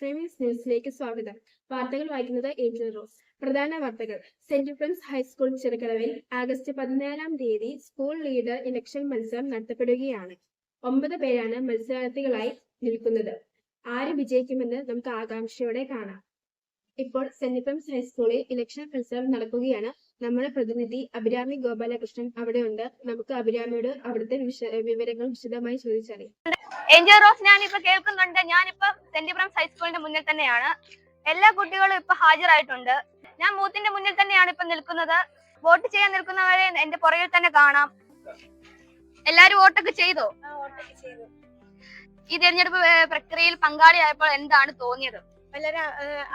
ഇൻഫ്രേമിയസ് ന്യൂസിലേക്ക് സ്വാഗതം. വാർത്തകൾ വായിക്കുന്നത് ഏഞ്ചൽ റോസ്. പ്രധാന വാർത്തകൾ. സെന്റ് ഫ്രാൻസ് ഹൈസ്കൂൾ ചെറുകളവിൽ ആഗസ്റ്റ് 14-ാം തീയതി സ്കൂൾ ലീഡർ ഇലക്ഷൻ മത്സരം നടത്തപ്പെടുകയാണ്. 9 പേരാണ് മത്സരാർത്ഥികളായി നിൽക്കുന്നത്. ആര് വിജയിക്കുമെന്ന് നമുക്ക് ആകാംക്ഷയോടെ കാണാം. ഇപ്പോൾ സെന്റ് ഫ്രാൻസ് ഹൈസ്കൂളിൽ ഇലക്ഷൻ മത്സരം നടക്കുകയാണ്. നമ്മുടെ പ്രതിനിധി അഭിരാമി ഗോപാലകൃഷ്ണൻ അവിടെയുണ്ട്. നമുക്ക് അഭിരാമിയോട് അവിടുത്തെ വിവരങ്ങൾ വിശദമായി ചോദിച്ചറിയാം. ഏഞ്ചൽ റോസ്, ഞാനിപ്പോ കേൾക്കുന്നുണ്ട്. ഞാനിപ്പോ സെന്റ് ഫ്രാൻസ് ഹൈസ്കൂളിന്റെ മുന്നിൽ തന്നെയാണ്. എല്ലാ കുട്ടികളും ഇപ്പൊ ഹാജരായിട്ടുണ്ട്. ഞാൻ ബൂത്തിന്റെ മുന്നിൽ തന്നെയാണ് ഇപ്പൊ നിൽക്കുന്നത്. വോട്ട് ചെയ്യാൻ നിൽക്കുന്നവരെ എന്റെ പുറകിൽ തന്നെ കാണാം. എല്ലാരും വോട്ടൊക്കെ ചെയ്തോ? ഈ തെരഞ്ഞെടുപ്പ് പ്രക്രിയയിൽ പങ്കാളിയായപ്പോൾ എന്താണ് തോന്നിയത്? വളരെ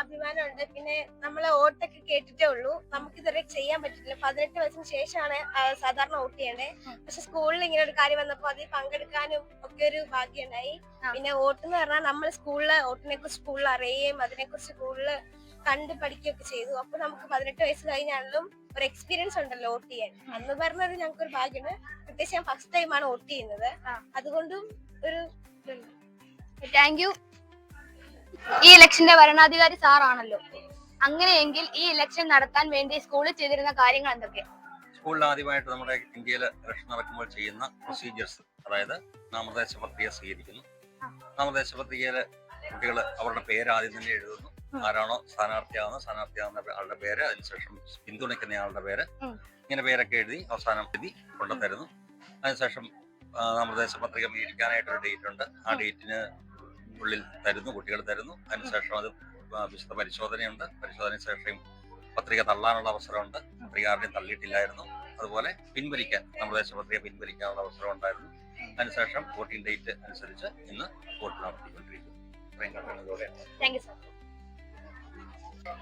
അഭിമാനമുണ്ട്. പിന്നെ നമ്മളെ വോട്ടൊക്കെ കേട്ടിട്ടേ ഉള്ളൂ. നമുക്ക് ഇതുവരെ ചെയ്യാൻ പറ്റില്ല. 18 വയസ്സിന് ശേഷമാണ് സാധാരണ വോട്ട് ചെയ്യേണ്ടത്. പക്ഷെ സ്കൂളിൽ ഇങ്ങനെ ഒരു കാര്യം വന്നപ്പോൾ അതിൽ പങ്കെടുക്കാനും ഒക്കെ ഒരു ഭാഗ്യമുണ്ടായി. പിന്നെ വോട്ട് എന്ന് പറഞ്ഞാൽ നമ്മൾ സ്കൂളിലെ വോട്ടിനെ കുറിച്ച് സ്കൂളിൽ അറിയുകയും അതിനെക്കുറിച്ച് സ്കൂളിൽ കണ്ട് പഠിക്കുകയൊക്കെ ചെയ്തു. അപ്പൊ നമുക്ക് 18 വയസ്സ് കഴിഞ്ഞാലും ഒരു എക്സ്പീരിയൻസ് ഉണ്ടല്ലോ വോട്ട് ചെയ്യാൻ. അന്ന് പറഞ്ഞത് ഞങ്ങൾക്ക് ഒരു ഭാഗ്യമാണ്. പ്രത്യേകിച്ച് ഞാൻ ഫസ്റ്റ് ടൈമാണ് വോട്ട് ചെയ്യുന്നത്. അതുകൊണ്ടും ഒരു താങ്ക് യു. ഈ ഇലക്ഷന്റെ വരണാധികാരി സാറാണല്ലോ. അങ്ങനെയെങ്കിൽ ഈ ഇലക്ഷൻ നടത്താൻ വേണ്ടി സ്കൂളിൽ ചെയ്തിരുന്ന കാര്യങ്ങൾ എന്തൊക്കെയാണ്? സ്കൂളിൽ ആദ്യമായിട്ട് നമ്മുടെ ഇന്ത്യയിൽ ഇലക്ഷൻ നടക്കുമ്പോൾ ചെയ്യുന്ന പ്രൊസീജിയേഴ്സ്, അതായത് നാമനിർദ്ദേശ പത്രിക സ്വീകരിക്കുന്നു. നാമനിർദ്ദേശ പത്രികയിലെ കുട്ടികൾ അവരുടെ പേര് ആദ്യം തന്നെ എഴുതുന്നു. ആരാണോ സ്ഥാനാർത്ഥിയാവുന്ന ആളുടെ പേര്, അതിനുശേഷം പിന്തുണയ്ക്കുന്ന ആളുടെ പേര്, ഇങ്ങനെ പേരൊക്കെ എഴുതി അവസാനം എഴുതി കൊണ്ടുതരുന്നു. അതിനുശേഷം നാമനിർദ്ദേശ പത്രിക മേടിക്കാനായിട്ടൊരു ഡേറ്റ് ഉണ്ട്. ആ ഡേറ്റിന് ഉള്ളിൽ തരുന്നു, കുട്ടികൾ തരുന്നു. അതിനുശേഷം അത് വിശദ പരിശോധനയുണ്ട്. പരിശോധനയ്ക്ക് ശേഷം പത്രിക തള്ളാനുള്ള അവസരമുണ്ട്. പത്രിക ആരുടെയും തള്ളിയിട്ടില്ലായിരുന്നു. അതുപോലെ പിൻവലിക്കാൻ, നാമനിർദ്ദേശ പത്രിക പിൻവലിക്കാനുള്ള അവസരം ഉണ്ടായിരുന്നു. അതിനുശേഷം വോട്ടിംഗ് ഡേറ്റ് അനുസരിച്ച് ഇന്ന് വോട്ട് നടത്തിക്കൊണ്ടിരിക്കുന്നു.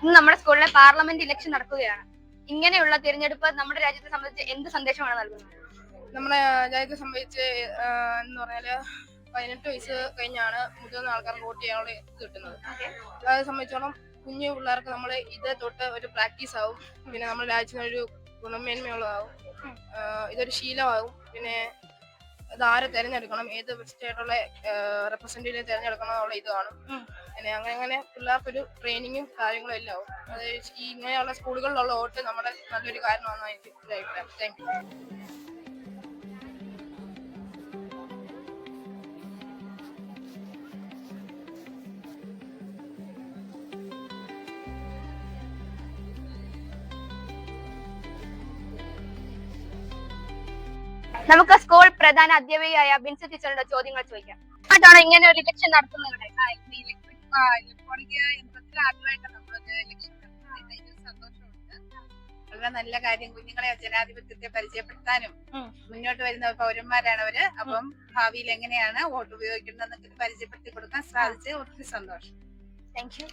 ഇന്ന് നമ്മുടെ സ്കൂളിലെ പാർലമെന്റ് ഇലക്ഷൻ നടക്കുകയാണ്. ഇങ്ങനെയുള്ള തിരഞ്ഞെടുപ്പ് നമ്മുടെ രാജ്യത്തെ സംബന്ധിച്ച് എന്ത് സന്ദേശമാണ് നൽകുന്നത്? നമ്മുടെ രാജ്യത്തെ സംബന്ധിച്ച് എന്ന് പറഞ്ഞാല് 18 വയസ്സ് കഴിഞ്ഞാണ് മുതിർന്ന ആൾക്കാർക്ക് വോട്ട് ചെയ്യാനുള്ള ഇത് കിട്ടുന്നത്. അതെ സംബന്ധിച്ചോളം കുഞ്ഞു പിള്ളേർക്ക് നമ്മൾ ഇത് തൊട്ട് ഒരു പ്രാക്ടീസ് ആവും. പിന്നെ നമ്മുടെ രാജ്യത്തിന് ഒരു ഗുണമേന്മയുള്ളതാവും. ഇതൊരു ശീലമാകും. പിന്നെ ഇത് ആരെ തിരഞ്ഞെടുക്കണം, ഏത് സ്റ്റേറ്റുള്ള റെപ്രസെന്റേറ്റീവിനെ തിരഞ്ഞെടുക്കണം എന്നുള്ള ഇത് കാണും. പിന്നെ അങ്ങനെ പിള്ളേർക്കൊരു ട്രെയിനിങ്ങും കാര്യങ്ങളും എല്ലാം ആവും. അത് ഈ ഇങ്ങനെയുള്ള സ്കൂളുകളിലുള്ള വോട്ട് നമ്മുടെ നല്ലൊരു കാരണമാണെന്നാണ് എനിക്ക് ഒരു അഭിപ്രായം. Thank you. നമുക്ക് സ്കൂൾ പ്രധാന അധ്യാപികയായ ബിൻസി ടീച്ചറുടെ ചോദ്യങ്ങൾ ചോദിക്കാം. ആയിട്ടാണ് ഇങ്ങനെ ഒരു ഇലക്ഷൻ നടത്തുന്നത്? ഇലക്ട്രോണിക് യന്ത്രത്തിൽ ആദ്യമായിട്ടാണ് നമ്മളത് ഇലക്ഷൻ നടത്തുന്നത്. സന്തോഷമുണ്ട്. വളരെ നല്ല കാര്യം. കുഞ്ഞുങ്ങളെ ജനാധിപത്യത്തെ പരിചയപ്പെടുത്താനും മുന്നോട്ട് വരുന്ന പൗരന്മാരാണ് അവര്. അപ്പം ഭാവിയിൽ എങ്ങനെയാണ് വോട്ട് ഉപയോഗിക്കേണ്ടതെന്നൊക്കെ പരിചയപ്പെടുത്തി കൊടുക്കാൻ സാധിച്ച് ഒത്തിരി സന്തോഷം. Thank you.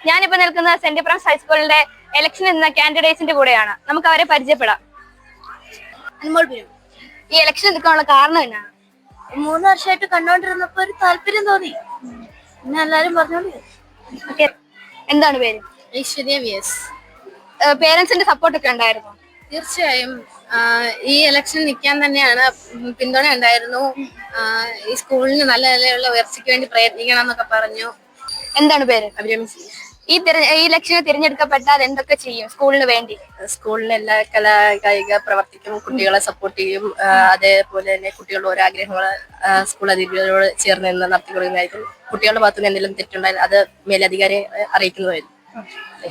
ഞാനിപ്പോ നിൽക്കുന്നത് സെന്റ് ഫ്രാൻസ് ഹൈസ്കൂളിന്റെ ഇലക്ഷൻ എന്ന കാൻഡിഡേറ്റ്സിന്റെ കൂടെയാണ്. നമുക്ക് അവരെ പരിചയപ്പെടാം. ഈ ഇലക്ഷൻ എടുക്കാനുള്ള കാരണം എന്നാണ്? 3 വർഷമായിട്ട് കണ്ടോണ്ടിരുന്നപ്പോ ഒരു താല്പര്യം തോന്നി. പിന്നെ എല്ലാരും പറഞ്ഞോണ്ട്. എന്താണ് പേര്? ഐശ്വര്യ VS. പേരൻസിന്റെ സപ്പോർട്ട് ഒക്കെ ഉണ്ടായിരുന്നു? തീർച്ചയായും ഈ ഇലക്ഷൻ നിൽക്കാൻ തന്നെയാണ് പിന്തുണ ഉണ്ടായിരുന്നു. ഈ സ്കൂളിന് നല്ല നിലയുള്ള ഉയർച്ചയ്ക്ക് വേണ്ടി പ്രയത്നിക്കണം എന്നൊക്കെ പറഞ്ഞു. എന്താണ് പേര്? അഭിരാമി. ഈ ഇലക്ഷന് തിരഞ്ഞെടുക്കപ്പെട്ടാൽ എന്തൊക്കെ ചെയ്യും സ്കൂളിന് വേണ്ടി? സ്കൂളിലെ എല്ലാ കായിക പ്രവർത്തിക്കും, കുട്ടികളെ സപ്പോർട്ട് ചെയ്യും. അതേപോലെ തന്നെ കുട്ടികളുടെ ഓരോ ആഗ്രഹങ്ങൾ സ്കൂൾ അധികൃതരോട് ചേർന്ന് നിന്ന് നടത്തി കൊടുക്കുന്നതായിരിക്കും. കുട്ടികളുടെ ഭാഗത്തുനിന്ന് എന്തെങ്കിലും തെറ്റുണ്ടായാൽ അത് മേലധികാരിയെ അറിയിക്കുന്നതായിരിക്കും.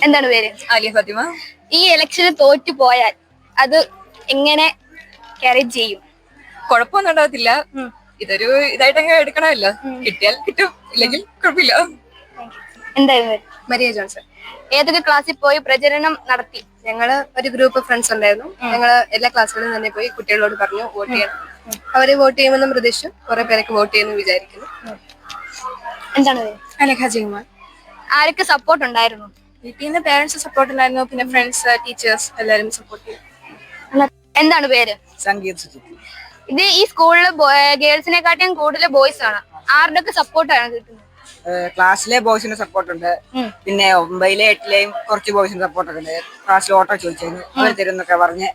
എന്താണ് പേര്? ആലിയ ഫാത്തിമ. ഈ ഇലക്ഷന് തോറ്റു പോയാൽ അത് എങ്ങനെ ക്യാരി ചെയ്യും? കുഴപ്പമൊന്നും ഉണ്ടാകത്തില്ല. ഇതൊരു ഇതായിട്ടങ്ങ് എടുക്കണമല്ലോ. കിട്ടിയാൽ കിട്ടും, ഇല്ലെങ്കിൽ കുഴപ്പമില്ല. എന്തായിരുന്നു? Maria Johnson. ഏതൊക്കെ ക്ലാസ്സിൽ പോയി പ്രചരണം നടത്തി? ഞങ്ങള് ഒരു ഗ്രൂപ്പ് ഫ്രണ്ട്സ് ഉണ്ടായിരുന്നു. ഞങ്ങള് എല്ലാ ക്ലാസ്സുകളിലും തന്നെ പോയി കുട്ടികളോട് പറഞ്ഞു വോട്ട് ചെയ്യണം. അവര് വോട്ട് ചെയ്യുമെന്നും പ്രതീക്ഷിച്ചു. കുറെ പേരൊക്കെ വോട്ട് ചെയ്യുമെന്ന് വിചാരിക്കുന്നു. എന്താണ് പേര്? അലേഖ ജയ്മാൻ. ആരൊക്കെ സപ്പോർട്ട് ഉണ്ടായിരുന്നു? വീട്ടിൽ നിന്ന് പേരൻസ് സപ്പോർട്ട് ഉണ്ടായിരുന്നു, പിന്നെ ഫ്രണ്ട്സ്, ടീച്ചേഴ്സ് എല്ലാവരും സപ്പോർട്ട് ചെയ്തു. എന്താണ് പേര്? സംഗീത് സുജിത്ത്. ഇത് ഈ സ്കൂളിൽ ഗേൾസിനെക്കാട്ടിയും കൂടുതൽ ബോയ്സ് ആണ്. ആരുടെ ഒക്കെ സപ്പോർട്ടാണ് കിട്ടുന്നത്? ക്ലാസ്സിലെ ബോയ്സിന് സപ്പോർട്ട് ഉണ്ട്. പിന്നെ 9ലെ 8ലെയും കുറച്ച് ബോയ്സിന് സപ്പോർട്ട് ഒക്കെ ഉണ്ട്. ക്ലാസ്സിൽ ഓട്ടോ ചോദിച്ചിരുന്നു, അവർ തരുന്നൊക്കെ പറഞ്ഞ്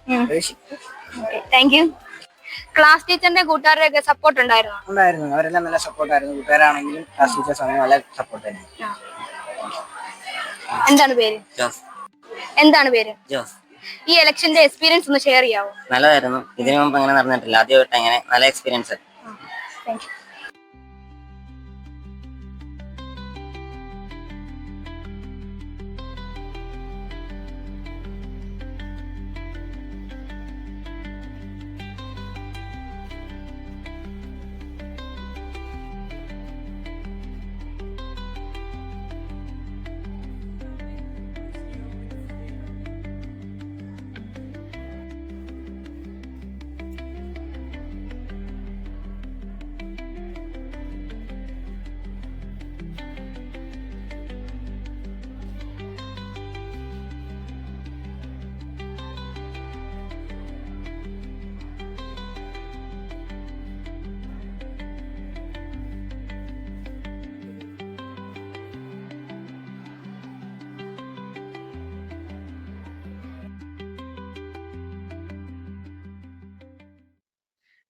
താങ്ക് യു. ക്ലാസ് ടീച്ചറിന്റെ കൂട്ടുകാരുടെ ഒക്കെ സപ്പോർട്ട് ഉണ്ടായിരുന്നു? ഉണ്ടായിരുന്നു. അവരെല്ലാം നല്ല സപ്പോർട്ടായിരുന്നു. കൂട്ടുകാരാണെങ്കിലും ക്ലാസ് ടീച്ചേഴ്സ് ആണെങ്കിലും നല്ല സപ്പോർട്ട് ആയിരുന്നു. എന്താണ് പേര്? എന്താണ് പേര്? ഈ ഇലക്ഷന്റെ എക്സ്പീരിയൻസ് ഒന്ന് ഷെയർ ചെയ്യാവോ? നല്ലതായിരുന്നു. ഇതിനു മുമ്പ് അങ്ങനെ നടന്നിട്ടില്ല, ആദ്യമായിട്ട് അങ്ങനെ നല്ല എക്സ്പീരിയൻസ്. Thank you.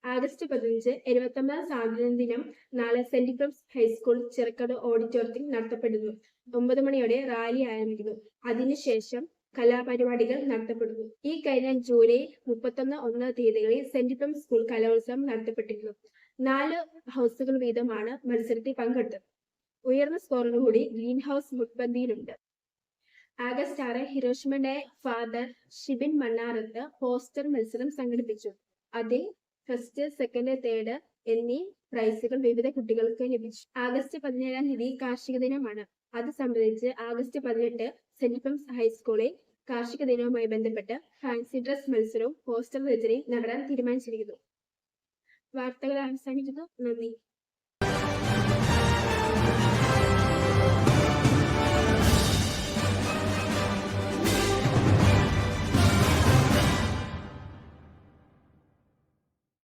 ആഗസ്റ്റ് 15 79 സ്വാതന്ത്ര്യ ദിനം നാളെ സെന്റ് ജോസഫ് ഹൈസ്കൂൾ ചിറക്കട് ഓഡിറ്റോറിയത്തിൽ നടത്തപ്പെടുന്നു. 9 മണിയോടെ റാലി ആരംഭിക്കുന്നു. അതിനുശേഷം കലാപരിപാടികൾ നടത്തപ്പെടുന്നു. ഈ കഴിഞ്ഞ ജൂലൈ 31 തീയതികളിൽ സെന്റ് ജോസഫ് സ്കൂൾ കലോത്സവം നടത്തപ്പെട്ടിരുന്നു. 4 ഹൗസുകൾ വീതമാണ് മത്സരത്തിൽ പങ്കെടുത്തത്. ഉയർന്ന സ്കോറോടുകൂടി ഗ്രീൻ ഹൗസ് മുൻപന്തിയിലുണ്ട്. August 6 Hiroshima day father Shibin Mannarath poster മത്സരം സംഘടിപ്പിച്ചു. അതിൽ ഫസ്റ്റ്, സെക്കൻഡ്, തേർഡ് എന്നീ പ്രൈസുകൾ വിവിധ കുട്ടികൾക്ക് ലഭിച്ചു. ആഗസ്റ്റ് 17 തീയതി കാർഷിക ദിനമാണ്. അത് സംബന്ധിച്ച് ആഗസ്റ്റ് 18 സെന്റ് ജോസഫ് ഹൈസ്കൂളിൽ കാർഷിക ദിനവുമായി ബന്ധപ്പെട്ട് ഫാൻസി ഡ്രസ് മത്സരവും പോസ്റ്റർ രചനയും നടത്താൻ തീരുമാനിച്ചിരിക്കുന്നു. വാർത്തകൾ അവസാനിക്കുന്നു. നന്ദി.